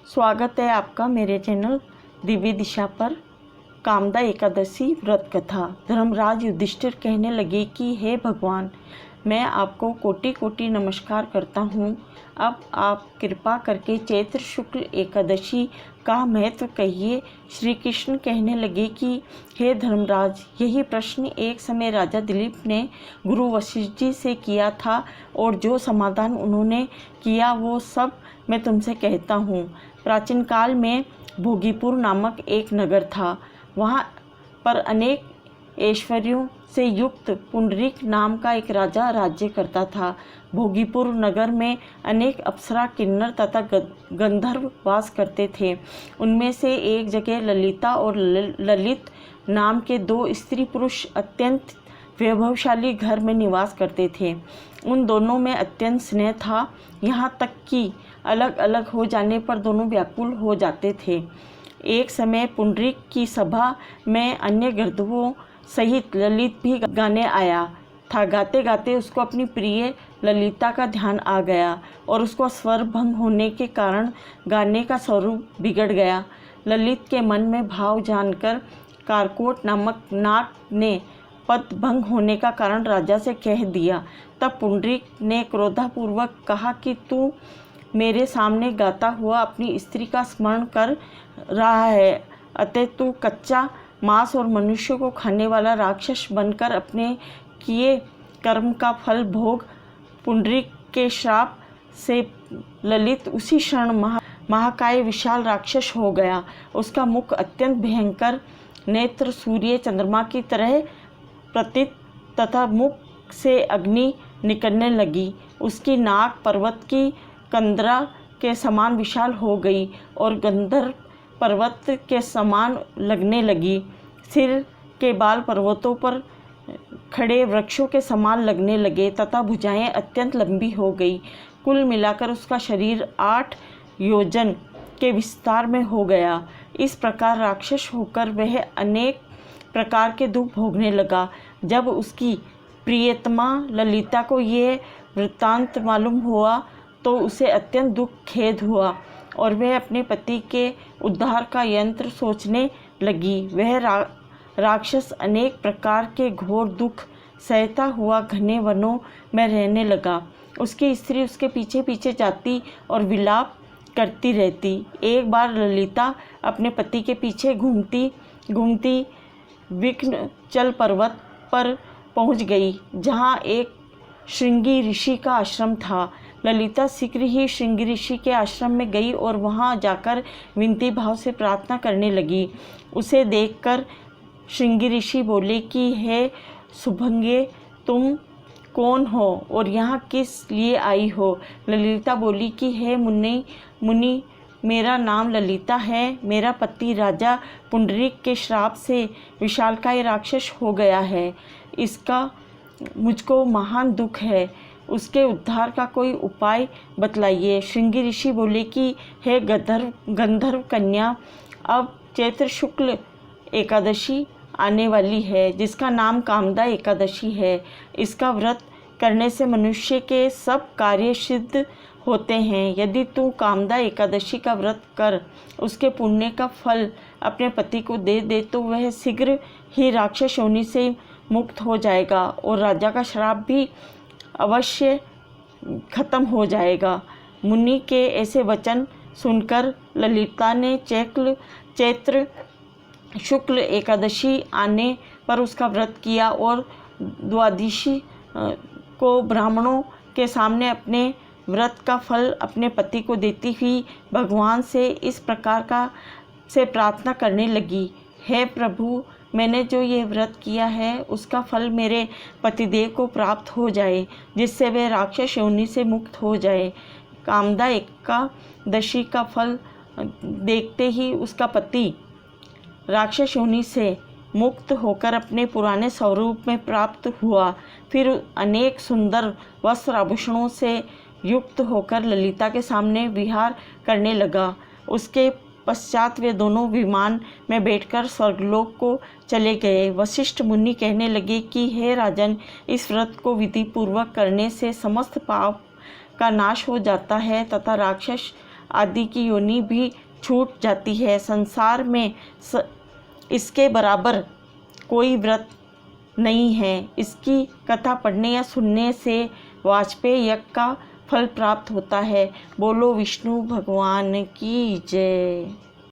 स्वागत है आपका मेरे चैनल दिव्य दिशा पर। कामदा एकादशी व्रत कथा। धर्मराज युधिष्ठिर कहने लगे कि हे भगवान, मैं आपको कोटि कोटि नमस्कार करता हूँ। अब आप कृपा करके चैत्र शुक्ल एकादशी का महत्व कहिए। श्री कृष्ण कहने लगे कि हे धर्मराज, यही प्रश्न एक समय राजा दिलीप ने गुरु वशिष्ठ जी से किया था और जो समाधान उन्होंने किया वो सब मैं तुमसे कहता हूँ। प्राचीन काल में भोगीपुर नामक एक नगर था। वहाँ पर अनेक ऐश्वर्यों से युक्त पुंडरीक नाम का एक राजा राज्य करता था। भोगीपुर नगर में अनेक अप्सरा, किन्नर तथा गंधर्व वास करते थे। उनमें से एक जगह ललिता और ललित नाम के दो स्त्री पुरुष अत्यंत वैभवशाली घर में निवास करते थे। उन दोनों में अत्यंत स्नेह था, यहाँ तक कि अलग अलग हो जाने पर दोनों व्याकुल हो जाते थे। एक समय पुंडरीक की सभा में अन्य गंधर्वों सहित ललित भी गाने आया था। गाते गाते उसको अपनी प्रिय ललिता का ध्यान आ गया और उसको स्वर भंग होने के कारण गाने का स्वरूप बिगड़ गया। ललित के मन में भाव जानकर कारकोट नामक नाग ने पद भंग होने का कारण राजा से कह दिया। तब पुंडरीक ने क्रोधापूर्वक कहा कि तू मेरे सामने गाता हुआ अपनी स्त्री का स्मरण कर रहा है, अतः तू कच्चा मांस और मनुष्य को खाने वाला राक्षस बनकर अपने किए कर्म का फल भोग। पुंडरीक के श्राप से ललित उसी क्षण महाकाय विशाल राक्षस हो गया। उसका मुख अत्यंत भयंकर, नेत्र सूर्य चंद्रमा की तरह प्रतीत तथा मुख से अग्नि निकलने लगी। उसकी नाक पर्वत की कंदरा के समान विशाल हो गई और गंधर्व पर्वत के समान लगने लगी। सिर के बाल पर्वतों पर खड़े वृक्षों के समान लगने लगे तथा भुजाएं अत्यंत लंबी हो गई। कुल मिलाकर उसका शरीर 8 योजन के विस्तार में हो गया। इस प्रकार राक्षस होकर वह अनेक प्रकार के दुख भोगने लगा। जब उसकी प्रियतमा ललिता को यह वृत्तांत मालूम हुआ तो उसे अत्यंत दुख खेद हुआ और वह अपने पति के उद्धार का यंत्र सोचने लगी। वह राक्षस अनेक प्रकार के घोर दुख सहता हुआ घने वनों में रहने लगा। उसकी स्त्री उसके पीछे पीछे जाती और विलाप करती रहती। एक बार ललिता अपने पति के पीछे घूमती घूमती विंध्याचल पर्वत पर पहुंच गई, जहां एक श्रृंगी ऋषि का आश्रम था। ललिता शीघ्र ही श्रृंगी ऋषि के आश्रम में गई और वहां जाकर विनती भाव से प्रार्थना करने लगी। उसे देखकर श्रृंगी ऋषि बोले कि हे सुभंगे, तुम कौन हो और यहाँ किस लिए आई हो? ललिता बोली कि हे मुनि, मेरा नाम ललिता है। मेरा पति राजा पुंडरीक के श्राप से विशालकाय राक्षस हो गया है। इसका मुझको महान दुख है। उसके उद्धार का कोई उपाय बतलाइए। श्रृंगी ऋषि बोले कि हे गंधर्व कन्या, अब चैत्र शुक्ल एकादशी आने वाली है, जिसका नाम कामदा एकादशी है। इसका व्रत करने से मनुष्य के सब कार्य सिद्ध होते हैं। यदि तू कामदा एकादशी का व्रत कर उसके पुण्य का फल अपने पति को दे दे तो वह शीघ्र ही राक्षस योनि से मुक्त हो जाएगा और राजा का श्राप भी अवश्य खत्म हो जाएगा। मुनि के ऐसे वचन सुनकर ललिता ने चैत्र शुक्ल एकादशी आने पर उसका व्रत किया और द्वादशी को ब्राह्मणों के सामने अपने व्रत का फल अपने पति को देती हुई भगवान से इस प्रकार से प्रार्थना करने लगी। हे प्रभु, मैंने जो ये व्रत किया है उसका फल मेरे पतिदेव को प्राप्त हो जाए, जिससे वे राक्षस योनि से मुक्त हो जाए। कामदा एकादशी का फल देखते ही उसका पति राक्षस योनि से मुक्त होकर अपने पुराने स्वरूप में प्राप्त हुआ। फिर अनेक सुंदर वस्त्र आभूषणों से युक्त होकर ललिता के सामने विहार करने लगा। उसके पश्चात वे दोनों विमान में बैठकर स्वर्गलोक को चले गए। वशिष्ठ मुनि कहने लगे कि हे राजन, इस व्रत को विधि पूर्वक करने से समस्त पाप का नाश हो जाता है तथा राक्षस आदि की योनि भी छूट जाती है। संसार में इसके बराबर कोई व्रत नहीं है। इसकी कथा पढ़ने या सुनने से वाजपेयी यज्ञ का फल प्राप्त होता है। बोलो विष्णु भगवान की जय।